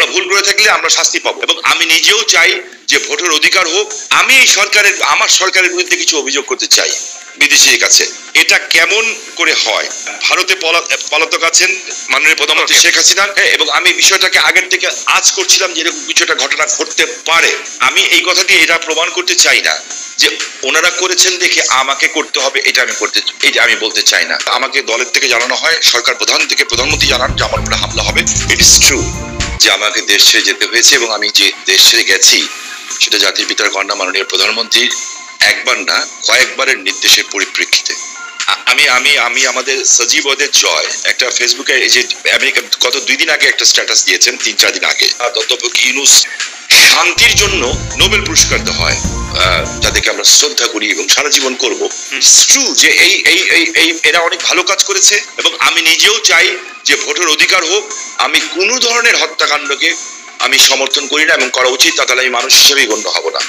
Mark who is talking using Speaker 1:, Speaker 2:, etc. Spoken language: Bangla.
Speaker 1: আমরা ভুল করে থাকলে আমরা শাস্তি পাবো, এবং আমি নিজেও চাই যে ভোটের অধিকার হোক। আমি এই আমার সরকারের বিরুদ্ধে কিছু অভিযোগ করতে চাই বিদেশির কাছে। এটা কেমন করে হয়? ভারতে পলাতক আছেন মাননীয় প্রধানমন্ত্রী শেখ হাসিনা, এবং আমি বিষয়টাকে আগের থেকে আজ করছিলাম যে এরকম কিছু একটা ঘটনা ঘটতে পারে। আমি এই কথাটি এটা প্রমাণ করতে চাই না যে ওনারা করেছেন দেখে আমাকে করতে হবে, এটা আমি বলতে চাই না। আমাকে দলের থেকে জানানো হয়, সরকার প্রধান থেকে প্রধানমন্ত্রী জানান যে আমার উপরে হামলা হবে। ইট ইজ ট্রু যে আমাকে দেশ ছেড়ে যেতে হয়েছে, এবং আমি যে দেশ ছেড়ে গেছি সেটা জাতির পিতার কন্যা মাননীয় প্রধানমন্ত্রীর একবার না কয়েকবারের নির্দেশের পরিপ্রেক্ষিতে। আমি আমাদের সজীব ওদের জয় একটা ফেসবুকে, এই যে আমেরিকা গত 2 দিন আগে একটা স্ট্যাটাস দিয়েছেন, 3-4 দিন আগে, অধ্যাপক ইউনূস শান্তির জন্য নোবেল পুরস্কার দেওয়া হয়, যাদেরকে আমরা শ্রদ্ধা করি এবং সারা জীবন করবো। ট্রু যে এই এরা অনেক ভালো কাজ করেছে, এবং আমি নিজেও চাই যে ভোটের অধিকার হোক। আমি কোনো ধরনের হত্যাকাণ্ডকে আমি সমর্থন করি না এবং করা উচিত, তাহলে আমি মানুষ হিসেবেই গণ্য হব না।